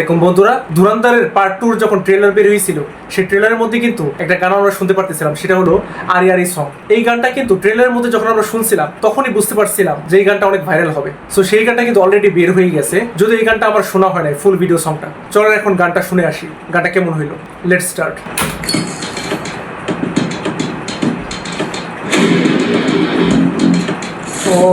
আলাইকুম বন্ধুরা, ধুরন্ধরের পার্ট 2 যখন ট্রেলার বের হয়েছিল সেই ট্রেলারের মধ্যে কিন্তু একটা গান আমরা শুনতে পারতেছিলাম, সেটা হলো আরি আরি সং। এই গানটা কিন্তু ট্রেলারের মধ্যে যখন আমরা শুনছিলাম তখনই বুঝতে পারছিলাম যে এই গানটা অনেক ভাইরাল হবে। সো সেই গানটা কিন্তু অলরেডি বের হয়ে গেছে, যদি এই গানটা আমার শোনা হয় না ফুল ভিডিও সংটা। চলো এখন গানটা শুনে আসি, গানটা কেমন হইলো। Let's start. ও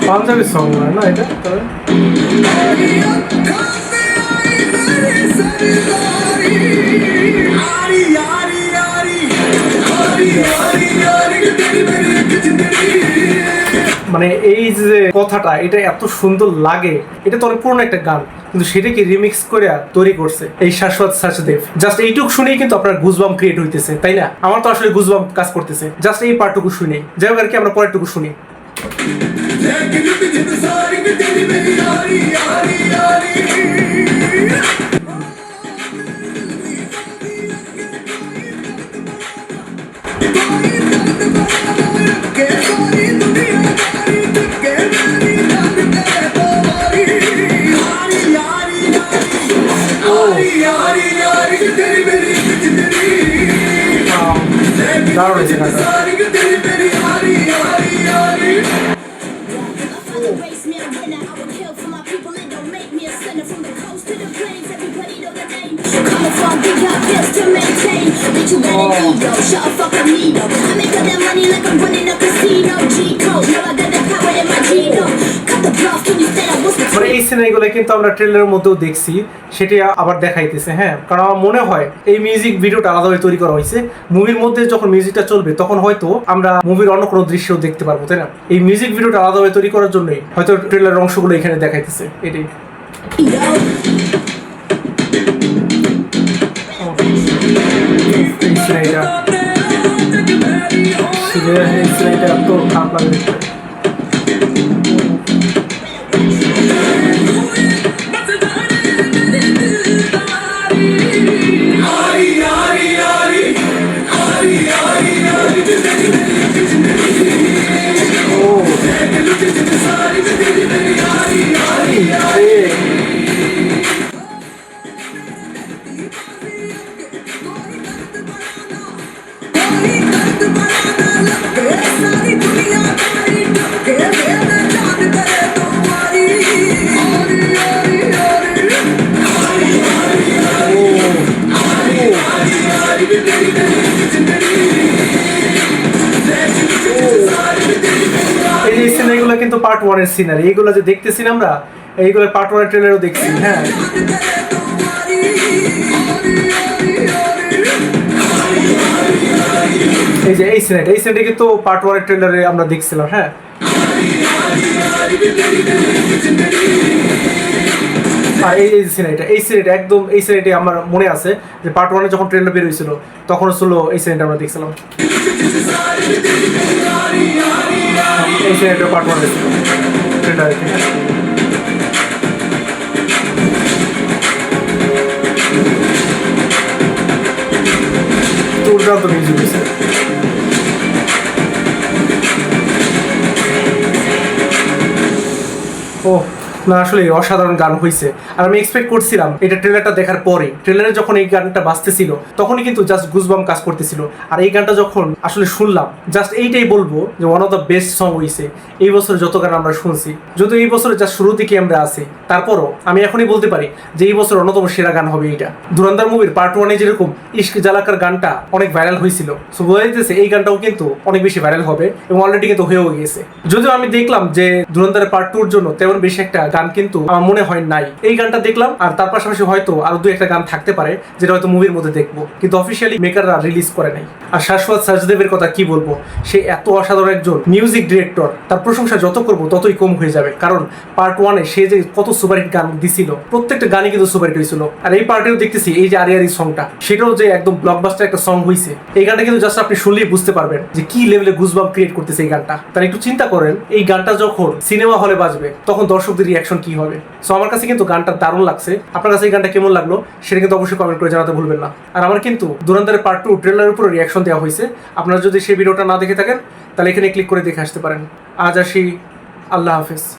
পাঞ্জাবি সং না এটা, তবে মানে এই যে কথাটা, এটা এত সুন্দর লাগে। এটা তো অনেক পুরনো একটা গান, কিন্তু সেটাকে রিমিক্স করে তৈরি করছে এই শাশ্বত সাচদেব। জাস্ট এইটুকু শুনেই কিন্তু আপনার গুজবাম ক্রিয়েট হইতেছে, তাই না? আমার তো আসলে গুজবাম কাজ করতেছে জাস্ট এই পার্টটুকু শুনে। যাই হোক আর কি, আমরা পরেরটুকু শুনি। দারুণ হয়েছে গানটা। মানে এই সিনেমাগুলো কিন্তু আমরা ট্রেলারের মধ্যেও দেখছি, সেটি আবার দেখাইতেছে। হ্যাঁ, কারণ আমার মনে হয় এই মিউজিক ভিডিওটা আলাদাভাবে তৈরি করা হয়েছে। মুভির মধ্যে যখন মিউজিকটা চলবে তখন হয়তো আমরা মুভির অন্য কোনো দৃশ্য দেখতে পারবো, তাই না? এই মিউজিক ভিডিওটা আলাদাভাবে তৈরি করার জন্যই হয়তো ট্রেলারের অংশগুলো এখানে দেখাইতেছে। এটাই এত খারাপ লাগে দেখতে। এই সিনারিগুলো কিন্তু পার্ট 1 এর সিনারি। এইগুলো যে দেখতেছি না আমরা, এইগুলো পার্ট 1 এর ট্রেলারও দেখছি। হ্যাঁ, এই যে এই সিনারিটা কিন্তু পার্ট 1 এর ট্রেলারে আমরা দেখছিলাম। হ্যাঁ, আর এই সিনারিটা একদম এই সিনারিটা আমার মনে আছে যে পার্ট 1 এ যখন ট্রেলার বের হয়েছিল তখন ছিল এই সিনারিটা আমরা দেখছিলাম। এই সিনারিটা পার্ট 1 এ ছিল ট্রেলারে। দুর্দান্ত মিউজিক হয়েছে। ও না, আসলে অসাধারণ গান হয়েছে। আর আমি এক্সপেক্ট করছিলাম এটা ট্রেলারটা দেখার পরে, ট্রেলারে যখন এই গানটা বাজতেছিল তখনই কিন্তু জাস্ট গুজবাম কাজ করতেছিল। আর এই গানটা যখন আসলে শুনলাম, জাস্ট এইটাই বলবো যে one of the best song হয়েছে এই বছর যত গান আমরা শুনছি। যদিও এই বছরে জাস্ট শুরু থেকে আমরা আছি, তারপরও আমি এখনই বলতে পারি যে এই বছর অন্যতম সেরা গান হবে এইটা। ধুরন্ধর মুভির পার্ট 1 এ যেরকম ইশক জালাকার গানটা অনেক ভাইরাল হয়েছিল, সো বোঝা যাইতেছে এই গানটাও কিন্তু অনেক বেশি ভাইরাল হবে এবং অলরেডি কিন্তু হয়েও গিয়েছে। যদিও আমি দেখলাম যে ধুরন্ধরের পার্ট 2 এর জন্য তেমন বেশি একটা গান কিন্তু আমার মনে হয় নাই। এই গানটা দেখলাম, আর তার পাশাপাশি হয়তো আরো 2-1টা গান থাকতে পারে যেটা হয়তো মুভির মধ্যে দেখবো, কিন্তু অফিসিয়ালি মেকাররা রিলিজ করে নাই। আর শাশ্বত সাচদেবের কথা কি বলবো, সে এত অসাধারণ একজন মিউজিক ডিরেক্টর, তার প্রশংসা যত করবো ততই কম হয়ে যাবে। কারণ পার্ট 1 এ সে যে কত সুপারহিট গান দিছিল, প্রত্যেকটা গানই কিন্তু সুপারহিট হয়েছিল। আর এই পার্টেও দেখতেছি এই যে আরি আরি সংটা, সেটাও যে একদম ব্লকবাস্টার একটা সং হয়েছে। এই গানটা কিন্তু জাস্ট আপনি শুনলেই বুঝতে পারবেন যে কি লেভেলে গুজবাম্প ক্রিয়েট করতেছে এই গানটা। তার একটু চিন্তা করেন, এই গানটা যখন সিনেমা হলে বাজবে তখন দর্শকদের রিয়াকশন কি হবে। সো আমার কাছে কিন্তু গানটা দারুণ লাগছে। আপনার কাছে এই গানটা কেমন লাগলো সেটা কিন্তু অবশ্যই কমেন্ট করে জানাতে ভুলবেন না। আর আমার কিন্তু ধুরন্ধরের পার্ট 2 ট্রেলারের উপর রিয়াকশন দেওয়া হয়েছে। আপনারা যদি সেই ভিডিওটা না দেখে থাকেন তাহলে এখানে ক্লিক করে দেখে আসতে পারেন। আজ আসি, আল্লাহ হাফেজ।